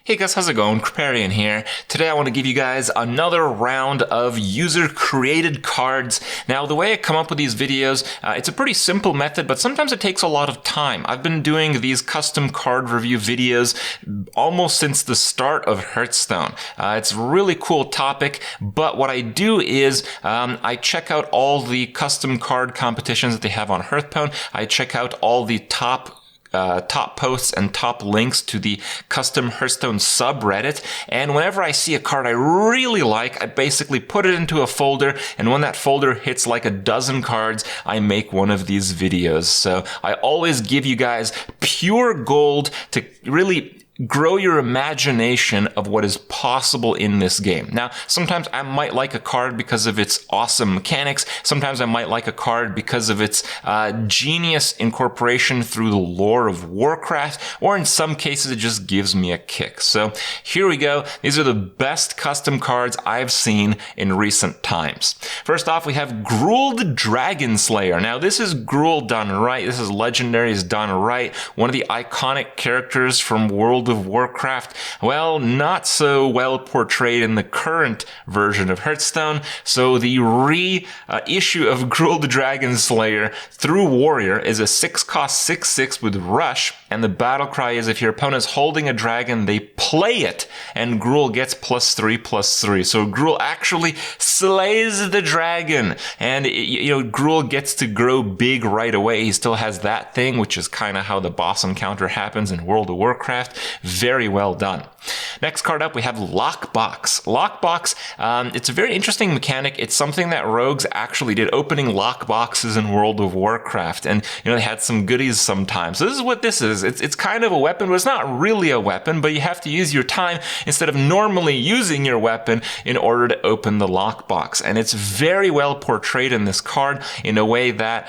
Hey guys, how's it going? Kripparrian here. Today I want to give you guys another round of user-created cards. Now, the way I come up with these videos, it's a pretty simple method, but sometimes it takes a lot of time. I've been doing these custom card review videos almost since the start of Hearthstone. It's a really cool topic, but what I do is I check out all the custom card competitions that they have on Hearthstone. I check out all the top posts and top links to the custom Hearthstone subreddit, and whenever I see a card I really like, I basically put it into a folder, and when that folder hits like a dozen cards, I make one of these videos. So I always give you guys pure gold to really grow your imagination of what is possible in this game. Now, sometimes I might like a card because of its awesome mechanics. Sometimes I might like a card because of its genius incorporation through the lore of Warcraft, or in some cases it just gives me a kick. So here we go. These are the best custom cards I've seen in recent times. First off, we have Gruul the Dragon Slayer. Now, this is Gruul done right. This is Legendaries done right. One of the iconic characters from World of Warcraft, well, not so well portrayed in the current version of Hearthstone. So the reissue of Gruul the Dragon Slayer through Warrior is a 6-cost 6/6 with Rush, and the battle cry is if your opponent's holding a dragon, they play it, and Gruul gets +3/+3. So Gruul actually slays the dragon, and Gruul gets to grow big right away. He still has that thing, which is kind of how the boss encounter happens in World of Warcraft. Very well done. Next card up, we have Lockbox. Lockbox, it's a very interesting mechanic. It's something that rogues actually did, opening lockboxes in World of Warcraft, and they had some goodies sometimes. So this is what this is. It's kind of a weapon, but it's not really a weapon, but you have to use your time instead of normally using your weapon in order to open the lockbox. And it's very well portrayed in this card in a way that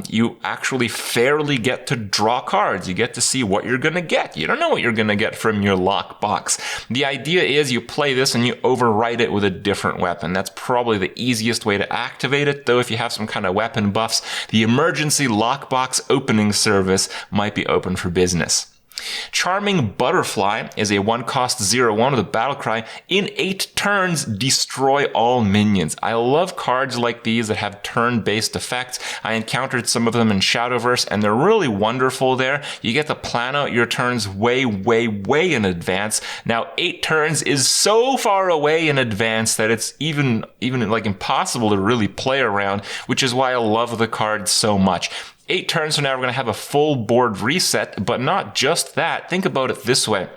you actually fairly get to draw cards. You get to see what you're going to get. You don't know what you're going to get from your lockbox. The idea is you play this and you overwrite it with a different weapon. That's probably the easiest way to activate it, though if you have some kind of weapon buffs, the emergency lockbox opening service might be open for business. Charming Butterfly is a 1-cost 0/1 with a battle cry. In 8 turns, destroy all minions. I love cards like these that have turn-based effects. I encountered some of them in Shadowverse, and they're really wonderful there. You get to plan out your turns way, way, way in advance. Now, 8 turns is so far away in advance that it's even like impossible to really play around, which is why I love the card so much. 8 turns from now, we're going to have a full board reset, but not just that. Think about it this way.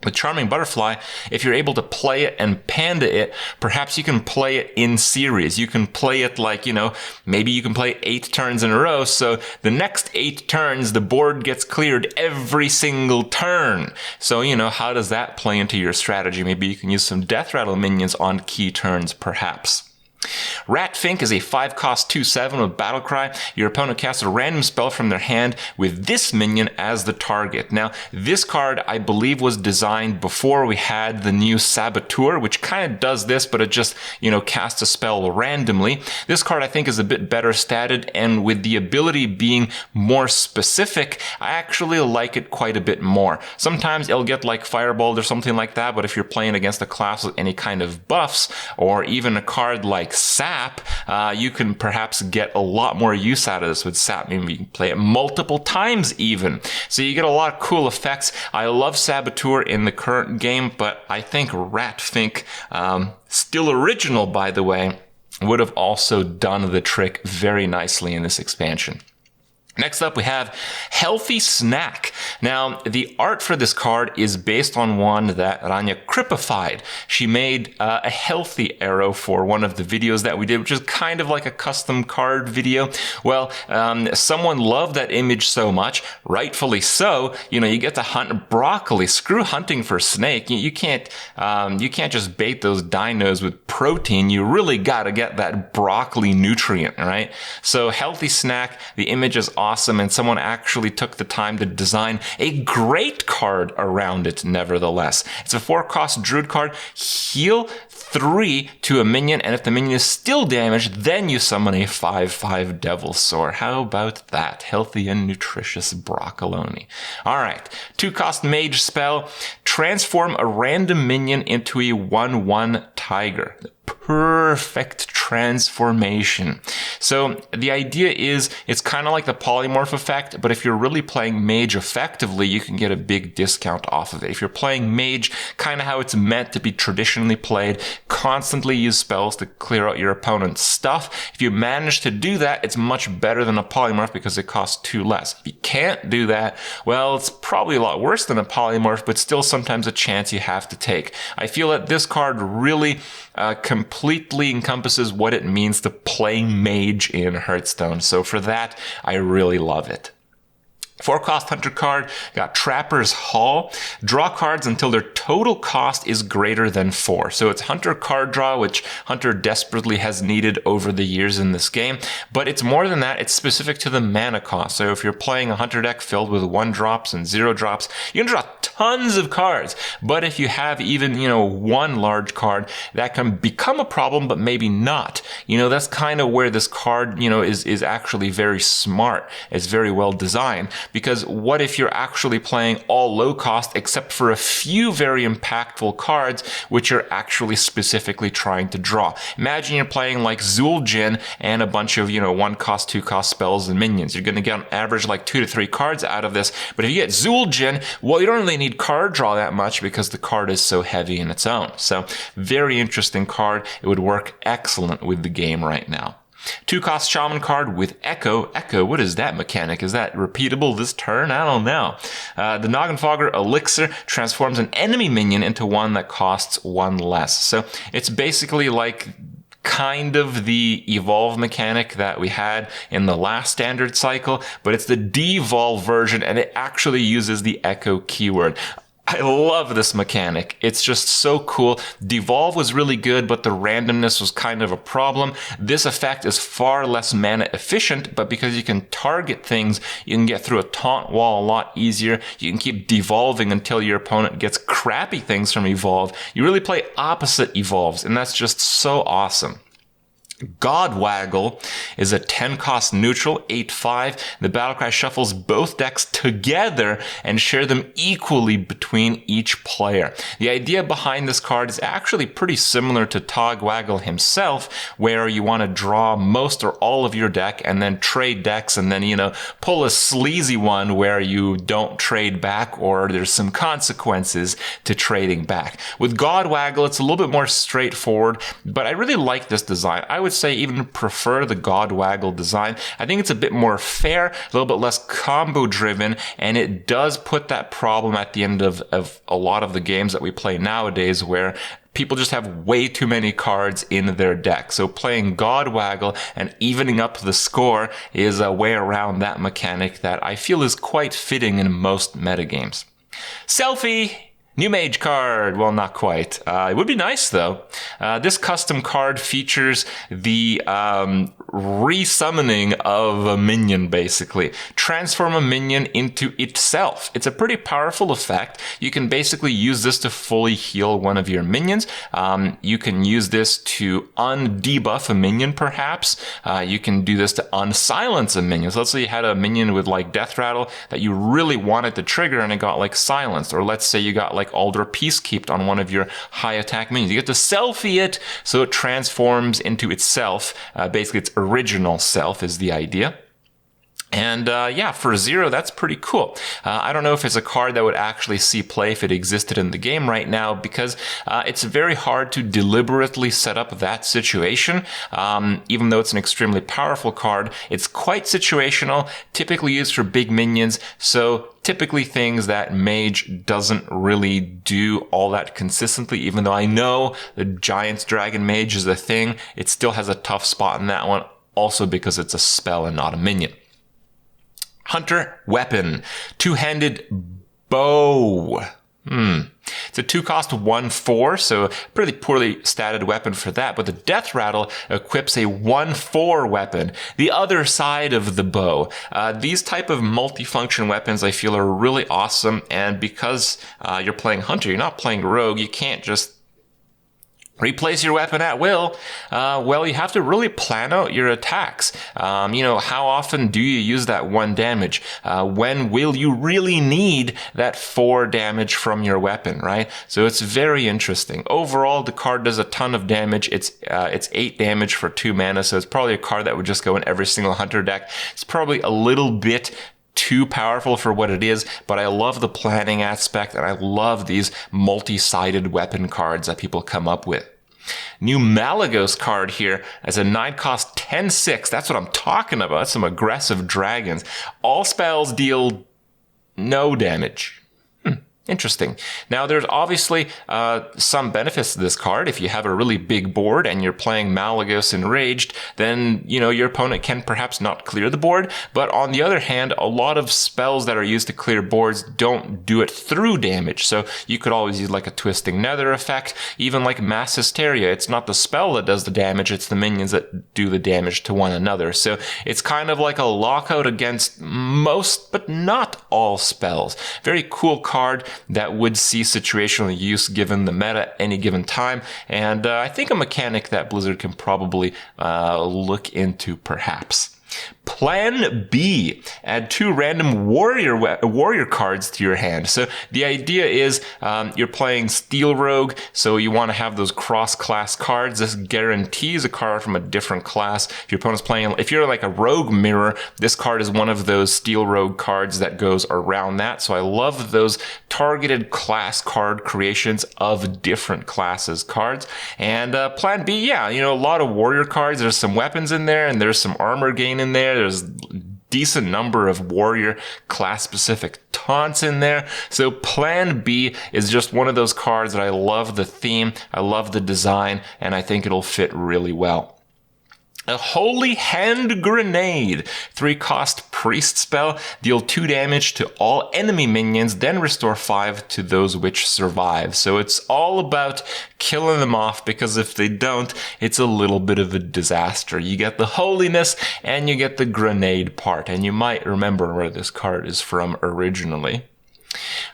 With Charming Butterfly, if you're able to play it and panda it, perhaps you can play it in series. You can play it like, maybe you can play 8 turns in a row. So the next 8 turns, the board gets cleared every single turn. So, how does that play into your strategy? Maybe you can use some Death Rattle minions on key turns, perhaps. Ratfink is a 5-cost 2/7 with battle cry. Your opponent casts a random spell from their hand with this minion as the target. Now, this card, I believe, was designed before we had the new Saboteur, which kind of does this, but it just, casts a spell randomly. This card, I think, is a bit better statted, and with the ability being more specific, I actually like it quite a bit more. Sometimes it'll get like Fireball or something like that, but if you're playing against a class with any kind of buffs, or even a card like Sap, you can perhaps get a lot more use out of this with Sap. Maybe you can play it multiple times even. So you get a lot of cool effects. I love Saboteur in the current game, but I think Ratfink, still original by the way, would have also done the trick very nicely in this expansion. Next up, we have Healthy Snack. Now, the art for this card is based on one that Rania Krippified. She made a healthy arrow for one of the videos that we did, which is kind of like a custom card video. Well, someone loved that image so much, rightfully so. You get to hunt broccoli. Screw hunting for snake. You can't just bait those dinos with protein. You really got to get that broccoli nutrient, right? So Healthy Snack, the image is awesome, and someone actually took the time to design a great card around it nevertheless. It's a 4-cost Druid card. Heal 3 to a minion, and if the minion is still damaged, then you summon a 5/5 Devilsaur. How about that? Healthy and nutritious broccolini. Alright, 2-cost Mage spell. Transform a random minion into a 1/1 Tiger. Perfect transformation. So the idea is it's kind of like the polymorph effect, but if you're really playing Mage effectively, you can get a big discount off of it. If you're playing Mage kind of how it's meant to be traditionally played, constantly use spells to clear out your opponent's stuff, if you manage to do that, it's much better than a polymorph because it costs 2 less. If you can't do that, well, it's probably a lot worse than a polymorph, but still sometimes a chance you have to take. I feel that this card really completely encompasses what it means to play Mage in Hearthstone. So for that, I really love it. 4-cost Hunter card, got Trapper's Haul. Draw cards until their total cost is greater than 4. So it's Hunter card draw, which Hunter desperately has needed over the years in this game. But it's more than that, it's specific to the mana cost. So if you're playing a Hunter deck filled with 1-drops and 0-drops, you can draw tons of cards. But if you have even, one large card, that can become a problem, but maybe not. That's kind of where this card, is actually very smart. It's very well designed. Because what if you're actually playing all low cost except for a few very impactful cards which you're actually specifically trying to draw? Imagine you're playing like Zul'jin and a bunch of, 1-cost, 2-cost spells and minions. You're going to get on average like 2 to 3 cards out of this. But if you get Zul'jin, well, you don't really need card draw that much because the card is so heavy in its own. So very interesting card. It would work excellent with the game right now. 2-cost Shaman Card with Echo. Echo, what is that mechanic? Is that repeatable this turn? I don't know. The Noggenfogger Elixir transforms an enemy minion into one that costs 1 less. So it's basically like kind of the evolve mechanic that we had in the last standard cycle, but it's the devolve version, and it actually uses the Echo keyword. I love this mechanic. It's just so cool. Devolve was really good, but the randomness was kind of a problem. This effect is far less mana efficient, but because you can target things, you can get through a taunt wall a lot easier. You can keep devolving until your opponent gets crappy things from evolve. You really play opposite evolves, and that's just so awesome. God Waggle is a 10-cost neutral, 8/5. The Battlecry shuffles both decks together and share them equally between each player. The idea behind this card is actually pretty similar to Tog Waggle himself, where you want to draw most or all of your deck and then trade decks and then, pull a sleazy one where you don't trade back or there's some consequences to trading back. With God Waggle, it's a little bit more straightforward, but I really like this design. I would say even prefer the God Waggle design. I think it's a bit more fair, a little bit less combo driven, and it does put that problem at the end of a lot of the games that we play nowadays where people just have way too many cards in their deck. So playing God Waggle and evening up the score is a way around that mechanic that I feel is quite fitting in most meta-games. Selphie! New Mage card. Well, not quite. It would be nice, though. This custom card features the resummoning of a minion, basically. Transform a minion into itself. It's a pretty powerful effect. You can basically use this to fully heal one of your minions. You can use this to undebuff a minion, perhaps. You can do this to unsilence a minion. So let's say you had a minion with like Death Rattle that you really wanted to trigger and it got like silenced. Or let's say you got like Alder Peacekeep on one of your high attack minions. You get to Selphie it so it transforms into itself. Basically, its original self is the idea. And for 0, that's pretty cool. I don't know if it's a card that would actually see play if it existed in the game right now, because it's very hard to deliberately set up that situation. Even though it's an extremely powerful card, it's quite situational, typically used for big minions, so typically things that Mage doesn't really do all that consistently. Even though I know the Giant's Dragon Mage is a thing, it still has a tough spot in that one, also because it's a spell and not a minion. Hunter Weapon, 2-handed bow. It's a 2-cost 1/4, so pretty poorly statted weapon for that, but the Death Rattle equips a 1/4 weapon, the other side of the bow. These type of multifunction weapons I feel are really awesome, and because you're playing Hunter, you're not playing Rogue, you can't just Replace your weapon at will. Well, you have to really plan out your attacks. How often do you use that 1 damage? When will you really need that 4 damage from your weapon, right? So it's very interesting. Overall, the card does a ton of damage. It's 8 damage for 2 mana, so it's probably a card that would just go in every single hunter deck. It's probably a little bit too powerful for what it is, but I love the planning aspect, and I love these multi-sided weapon cards that people come up with. New Malygos card here as a 9-cost 10/6. That's what I'm talking about. That's some aggressive dragons. All spells deal no damage. Interesting. Now, there's obviously some benefits to this card. If you have a really big board and you're playing Malygos Enraged, then, your opponent can perhaps not clear the board. But on the other hand, a lot of spells that are used to clear boards don't do it through damage. So you could always use like a Twisting Nether effect, even like Mass Hysteria. It's not the spell that does the damage, it's the minions that do the damage to one another. So it's kind of like a lockout against most, but not all spells. Very cool card that would see situational use given the meta at any given time, and I think a mechanic that Blizzard can probably look into perhaps. Plan B, add 2 random warrior cards to your hand. So the idea is you're playing Steel Rogue, so you want to have those cross-class cards. This guarantees a card from a different class. If you're like a Rogue Mirror, this card is one of those Steel Rogue cards that goes around that. So I love those targeted class card creations of different classes cards. And Plan B, yeah, a lot of warrior cards. There's some weapons in there, and there's some armor gain in there. There's decent number of warrior class specific taunts in there. So Plan B is just one of those cards that I love the theme, I love the design, and I think it'll fit really well. A Holy Hand Grenade, 3-cost priest spell, deal 2 damage to all enemy minions, then restore 5 to those which survive. So it's all about killing them off, because if they don't, it's a little bit of a disaster. You get the holiness and you get the grenade part, and you might remember where this card is from originally.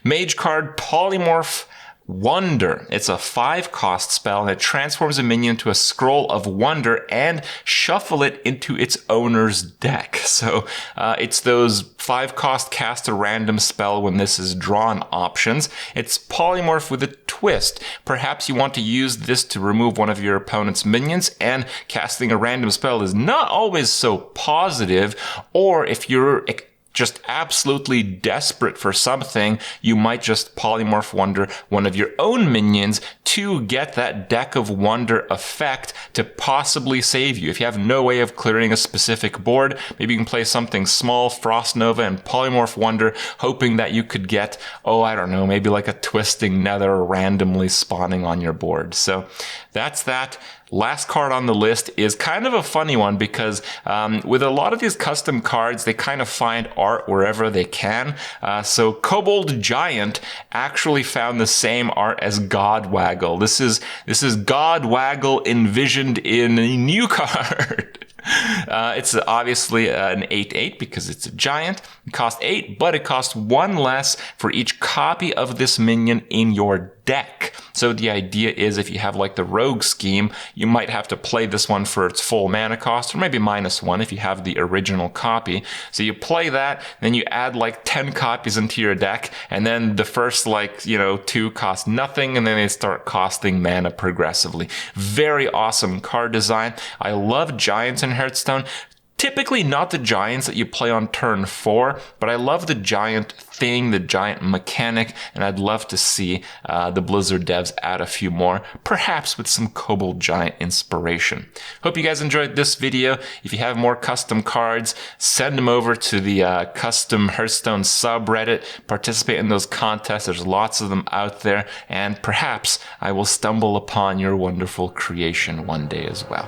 Mage card, Polymorph Wonder. It's a 5-cost spell, and it transforms a minion to a Scroll of Wonder and shuffle it into its owner's deck. So it's those 5-cost cast a random spell when this is drawn options. It's Polymorph with a twist. Perhaps you want to use this to remove one of your opponent's minions, and casting a random spell is not always so positive, or if you're just absolutely desperate for something, you might just Polymorph Wonder one of your own minions to get that Deck of Wonder effect to possibly save you. If you have no way of clearing a specific board, maybe you can play something small, Frost Nova, and Polymorph Wonder, hoping that you could get, maybe like a Twisting Nether randomly spawning on your board. So that's that. Last card on the list is kind of a funny one, because with a lot of these custom cards, they kind of find art wherever they can. So Cobalt Giant actually found the same art as God Waggle. This is God Waggle envisioned in a new card. It's obviously an 8/8 because it's a giant. It costs 8, but it costs 1 less for each copy of this minion in your deck. So the idea is, if you have like the rogue scheme, you might have to play this one for its full mana cost, or maybe -1 if you have the original copy. So you play that, then you add like 10 copies into your deck, and then the first 2 cost nothing, and then they start costing mana progressively. Very awesome card design. I love giants in Hearthstone. Typically not the giants that you play on turn 4, but I love the giant thing, the giant mechanic, and I'd love to see the Blizzard devs add a few more, perhaps with some Cobalt Giant inspiration. Hope you guys enjoyed this video. If you have more custom cards, send them over to the custom Hearthstone subreddit. Participate in those contests. There's lots of them out there, and perhaps I will stumble upon your wonderful creation one day as well.